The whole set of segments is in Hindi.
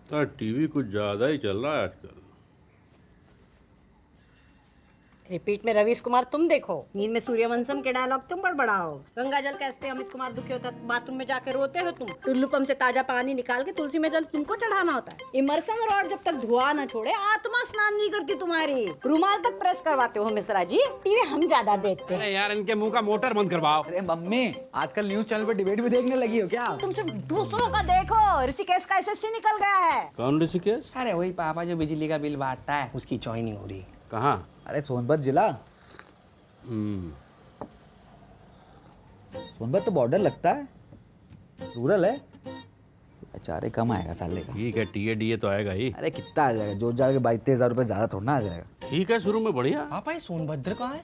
तो टीवी कुछ ज़्यादा ही चल रहा है आजकल। रिपीट में रवीश कुमार तुम देखो, नींद में सूर्यवंशम के डायलॉग तुम बड़बड़ाओ, गंगा जल कैसे अमित कुमार दुखी होता है बाथरूम में जाके रोते हो तुम, टुल्लू पंप से ताजा पानी निकाल के तुलसी में जल तुमको चढ़ाना होता है, इमर्सन रॉड जब तक धुआं न छोड़े आत्मा स्नान नहीं करती तुम्हारी, रुमाल तक प्रेस करवाते हो मिश्रा जी, टीवी हम ज्यादा देखते हैं। अरे यार इनके मुंह का मोटर बंद करवाओ। अरे मम्मी आजकल न्यूज चैनल पे डिबेट भी देखने लगी हो क्या? तुम सिर्फ दूसरों का देखो, ऋषिकेश का एसएससी निकल गया है। कौन ऋषिकेश? अरे वही पापा जो बिजली का बिल बांटता है, उसकी ज्वाइनिंग हो रही। कहाँ? अरे सोनभद्र जिला। सोनभद्र तो बॉर्डर लगता है, रूरल है। बेचारे कम आएगा साले का। ठीक है, टीए तो आएगा ही। अरे कितना आ जाएगा, जो जाके 22-23 रुपए ज्यादा थोड़ा ना आ जाएगा। ठीक है, शुरू में बढ़िया। पापा ये सोनभद्र कहाँ है?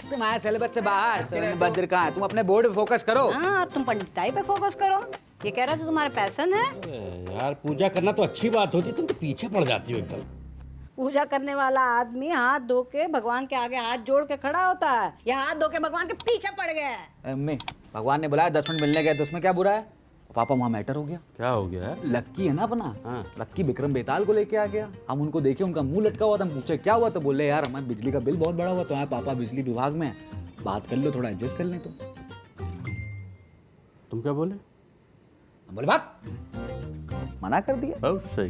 तुम आए सिलेबस से बाहर। सोनभद्र कहाँ है? तुम अपने बोर्ड पे फोकस करो। हाँ तुम पंडिताई पे फोकस करो, ये कह रहा था तुम्हारा पैशन है। यार पूजा करना तो अच्छी बात होती, तुम तो पीछे पड़ जाती हो एकदम। पूजा करने वाला आदमी हाथ धो के भगवान के आगे हाथ जोड़ के खड़ा होता है, या हाथ धो के भगवान के पीछे पड़ गया है। अम्मी भगवान ने बुलाया 10 मिनट मिलने गए तो उसमें क्या बुरा है? पापा वहाँ मैटर हो गया। क्या हो गया यार? लक्की है ना अपना, हाँ। लक्की विक्रम बेताल को लेके आ गया। हम उनको देखे, उनका मुंह लटका हुआ था। हम पूछे क्या हुआ तो बोले यार हमारे बिजली का बिल बहुत बड़ा हुआ, तो हमारे पापा बिजली विभाग में, बात कर लो, थोड़ा एडजस्ट कर लें। तुम क्या बोले? हम बोले बात मना कर दिया। बहुत सही।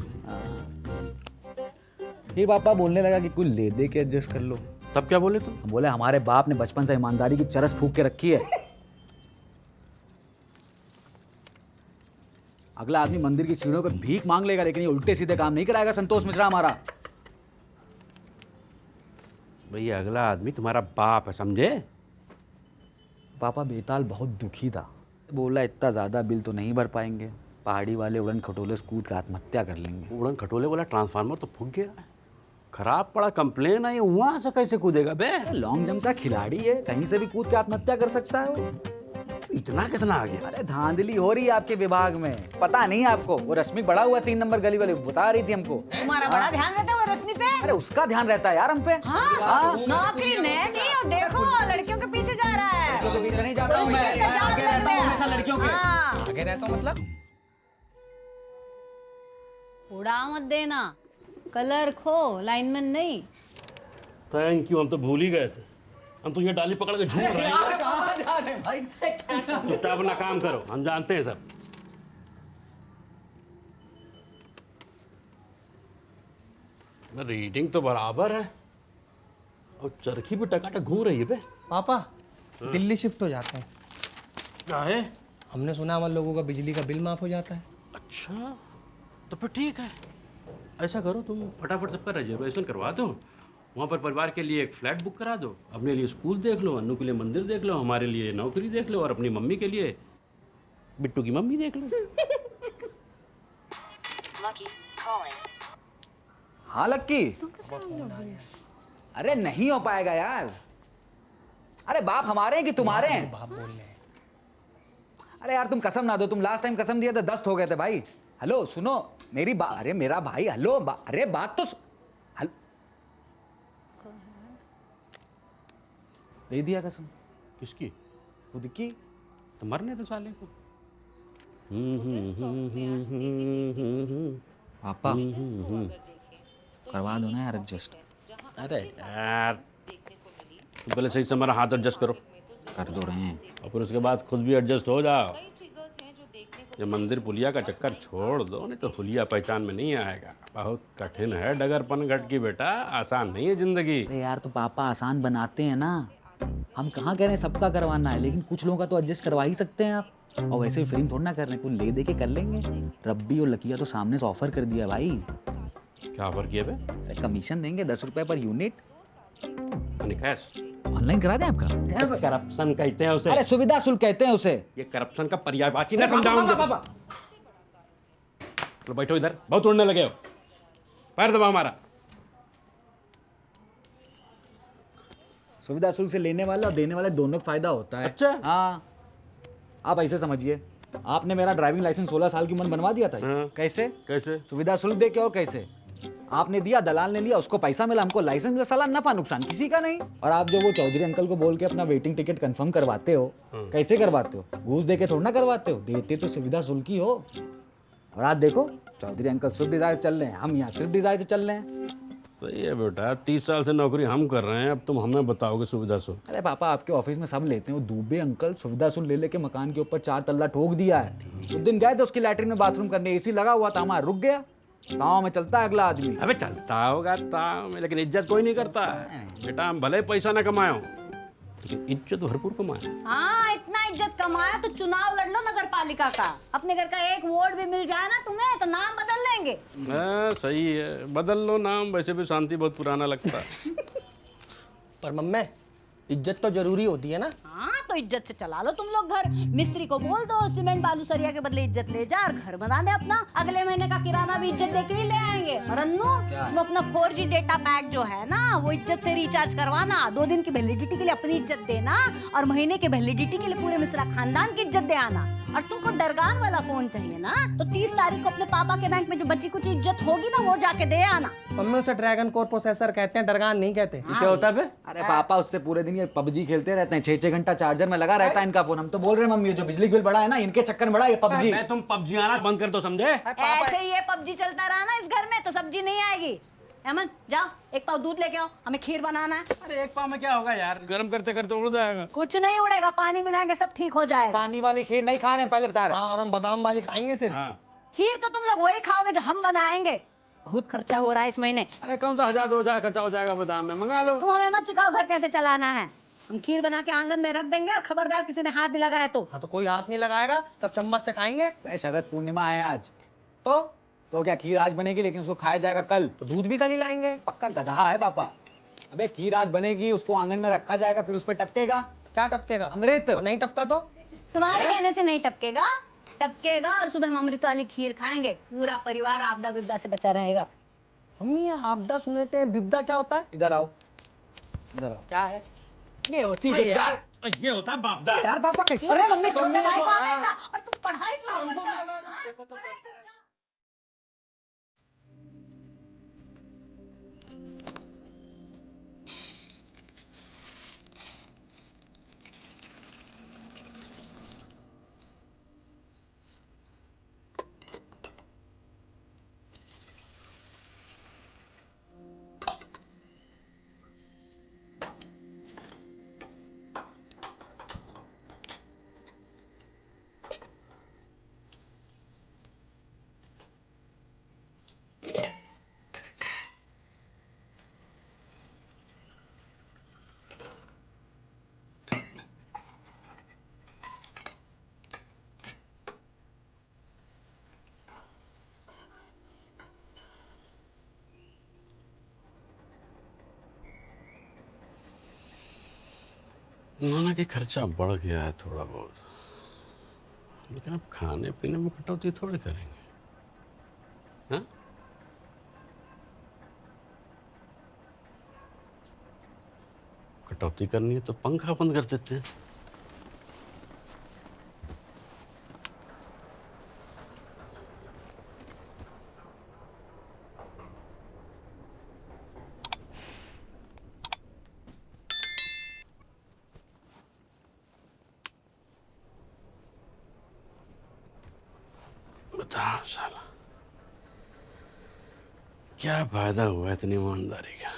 फिर पापा बोलने लगा कि कुछ ले दे के एडजस्ट कर लो। तब क्या बोले तुम? हम बोले हमारे बाप ने बचपन से ईमानदारी की चरस फूंक के रखी है। अगला आदमी मंदिर की सीढ़ियों पे भीख मांग लेगा, लेकिन ये उल्टे सीधे काम नहीं कराएगा संतोष मिश्रा हमारा। भैया अगला आदमी तुम्हारा बाप है, समझे? पापा बेताल बहुत दुखी था, बोला इतना ज्यादा बिल तो नहीं भर पाएंगे, पहाड़ी वाले उड़न खटोले से कूद कर आत्महत्या कर लेंगे। उड़न खटोले वाला ट्रांसफार्मर तो फूक गया है, खराब पड़ा, कंप्लेन आई, वहां से कैसे कूदेगा बे? लॉन्ग जंप का खिलाड़ी है, कहीं से भी कूद के आत्महत्या कर सकता है वो। इतना कितना आ गया? अरे धांधली हो रही है आपके विभाग में, पता नहीं आपको? वो रश्मि बड़ा हुआ 3 नंबर गली वाले बता रही थी हमको। तुम्हारा बड़ा ध्यान रहता है वो रश्मि पे। अरे उसका ध्यान रहता है यार हम पे। हाँ, नौकरी नहीं, और देखो लड़कियों के पीछे जा रहा है। लड़कियों के पीछे नहीं जाता हूँ मैं आगे रहता हूँ हमेशा लड़कियों के। हाँ। आगे रहता हूँ मतलब? उड़ा मत देना, कलर खो, लाइनमैन नहीं। थैंक यू, हम तो भूल ही गए थे। हम तो ये डाली पकड़ के झूम रहे हैं। तो अपना काम करो, हम जानते हैं सब। रीडिंग तो बराबर है और चरखी भी टकाटक घूम रही है बे। पापा दिल्ली शिफ्ट हो जाते हैं। क्या है? हमने सुना हमारे लोगों का बिजली का बिल माफ हो जाता है। अच्छा, तो फिर ठीक है। ऐसा करो, तुम फटाफट सबका रिजर्वेशन करवा दो, वहाँ पर परिवार के लिए एक फ्लैट बुक करा दो, अपने लिए स्कूल देख लो, अन्नू के लिए मंदिर देख लो, हमारे लिए नौकरी देख लो, और अपनी मम्मी के लिए बिट्टू की मम्मी देख लो। हाँ लक्की। अरे नहीं हो पाएगा यार। अरे बाप हमारे हैं कि तुम्हारे हैं? बाप बोल रहे हैं। अरे यार तुम कसम ना दो, तुम लास्ट टाइम कसम दिए थे 10 हो गए थे भाई। हेलो सुनो मेरी बात, अरे मेरा भाई हेलो अरे बात तो हेलो, दे दिया कसम। किसकी? खुद की। तो मरने दो साले को। पापा करवा दो ना यार एडजस्ट। अरे यार तुम पहले सही से हमारा हाथ एडजस्ट करो। कर दो रहे हैं। और फिर उसके बाद खुद भी एडजस्ट हो जाओ। ये मंदिर पुलिया का चक्कर छोड़ दो, नहीं तो हुलिया पहचान में नहीं आएगा। बहुत कठिन है डगरपन घट की बेटा, आसान नहीं है जिंदगी। अरे यार तो पापा आसान बनाते हैं ना, हम कहाँ कह रहे हैं सबका करवाना है, लेकिन कुछ लोगों का तो एडजस्ट करवा ही सकते हैं आप। और वैसे भी फिल्म थोड़ा ना कर रहे हैं, कुछ ले दे के कर लेंगे। रब्बी और लकिया तो सामने से ऑफर कर दिया भाई। क्या ऑफर किए बे? कमीशन देंगे 10 रुपए पर यूनिट। कैश ऑनलाइन करा दें आपका? करप्शन कहते हैं उसे। अरे सुविधा शुल्क कहते हैं उसे। ये करप्शन का पर्यायवाची ना समझाऊंगा। तो बैठो इधर, बहुत उड़ने लगे हो। पैर दबाओ हमारा। सुविधा शुल्क से लेने वाले और देने वाले दोनों का फायदा होता है। अच्छा। हाँ आप ऐसे समझिए, आपने मेरा ड्राइविंग लाइसेंस 16 साल की उम्र बनवा दिया था। हाँ। कैसे? कैसे? सुविधा शुल्क दे के। और कैसे? आपने दिया, दलाल ने लिया, उसको पैसा मिला, हमको लाइसेंस मिला, साला नफा नुकसान किसी का नहीं। और आप जो वो चौधरी अंकल को बोल के अपना वेटिंग टिकट कंफर्म करवाते हो, कैसे करवाते हो? घूस दे के थोड़ा ना करवाते हो, देते तो सुविधा शुल्क ही हो। और आज देखो चौधरी अंकल स्विफ्ट डिजायर से चल रहे हैं, हम यहाँ स्विफ्ट डिजायर से चल रहे हैं। सही है बेटा, 30 साल से नौकरी हम कर रहे हैं, अब तुम हमें बताओगे सुविधा सुन। अरे पापा आपके ऑफिस में सब लेते हैं, वो दुबे अंकल सुविधा सुन ले लेके मकान के ऊपर 4 तल्ला ठोक दिया है। उस दिन गए थे उसकी लैट्रिन में बाथरूम करने, एसी लगा हुआ था, हमारा रुक गया। गाँव में चलता है अगला आदमी। अबे चलता होगा ताव में, लेकिन इज्जत कोई नहीं करता है। बेटा हम भले पैसा ना कमाए हो, लेकिन इज्जत भरपूर कमाए। हाँ, इतना इज्जत कमाया तो चुनाव लड़ लो नगर पालिका का। अपने घर का एक वोट भी मिल जाए ना तुम्हें तो नाम बदल लेंगे। सही है, बदल लो नाम, वैसे भी शांति बहुत पुराना लगता है। पर मम्मी इज्जत तो जरूरी होती है ना। हाँ, तो इज्जत से चला लो तुम लोग घर। मिस्त्री को बोल दो सीमेंट बालू सरिया के बदले इज्जत ले जा और घर बना दे अपना। अगले महीने का किराना भी इज्जत दे के ही ले आएंगे। और अन्नू, तुम अपना 4G डेटा पैक जो है ना वो इज्जत से रिचार्ज करवाना। 2 दिन की वैलिडिटी के लिए अपनी इज्जत देना और महीने के वैलिडिटी के लिए पूरे मिश्रा खानदान की इज्जत दे आना। और तुमको डरगान वाला फोन चाहिए ना तो 30 तारीख को अपने पापा के बैंक में जो बची कुछ इज्जत होगी ना वो जाके दे आना। मम्मी उसे ड्रैगन कोर प्रोसेसर कहते हैं, डरगान नहीं कहते। क्या होता है बे? अरे पापा उससे पूरे दिन ये पबजी खेलते रहते हैं, 6-6 घंटा चार्जर में लगा रहता है इनका फोन। हम तो बोल रहे हैं मम्मी जो बिजली बिल बढ़ा है ना इनके चक्कर में बढ़ा ये पबजी। मैं तुम पबजी आना बंद कर दो, समझे? ऐसे ही ये पबजी चलता रहा ना इस घर में तो सब्जी नहीं आएगी। अहमद जाओ 1 पाव दूध लेके आओ, हमें खीर बनाना है। अरे 1 पाव में क्या होगा यार, गर्म करते करते उड़ जाएगा। कुछ नहीं उड़ेगा, पानी मिलाएंगे सब ठीक हो जाएगा। पानी वाली खीर नहीं खा रहे हैं, पहले बता रहे। हाँ, और हम बादाम वाली खाएंगे सिर्फ। हाँ। खीर तो तुम लोग वही खाओगे जो हम बनाएंगे। बहुत खर्चा हो रहा है इस महीने। अरे कौन सा 1000-2000 खर्चा हो जाएगा बादाम में, मंगा लो। तुम हमें मत सिखाओ घर कैसे चलाना है। हम खीर बना के आंगन में रख देंगे और खबरदार किसी ने हाथ भी लगाया तो। हाँ, तो कोई हाथ नहीं लगाएगा, तब चम्मच से खाएंगे। शरद पूर्णिमा है आज, तो क्या खीर आज बनेगी लेकिन उसको खाया जाएगा कल? तो दूध भी कल ही लाएंगे। पक्का गधा है पापा। अबे खीर आज बनेगी, उसको आंगन में रखा जाएगा, फिर उस पर टपकेगा। क्या टपकेगा? अमृत। नहीं टपका तो तुम्हारे कहने से नहीं टपकेगा, टपकेगा और सुबह हम अमृत वाली खीर खाएंगे। पूरा परिवार आपदा विपदा से बचा रहेगा। मम्मी ये आपदा सुनते हैं, विपदा क्या होता है? इधर आओ, इधर आओ। क्या है? ये होती है यार, ये होता है बापदा। यार पापा कैसे? अरे मम्मी छोटे भाई को ऐसा और तुम पढ़ाई क्यों करते हो? माना कि खर्चा बढ़ गया है थोड़ा बहुत, लेकिन अब खाने पीने में कटौती थोड़ी करेंगे। हाँ? कटौती करनी है तो पंखा बंद कर देते हैं। बता साला, क्या फायदा हुआ इतनी ईमानदारी का?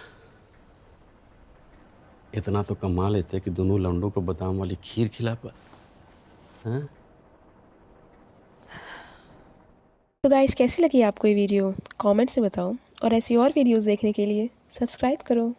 इतना तो कमा लेते कि दोनों लौंडों को बादाम वाली खीर खिला पाते। हाँ? तो गाइस कैसी लगी आपको ये वीडियो कमेंट्स में बताओ और ऐसी और वीडियोस देखने के लिए सब्सक्राइब करो।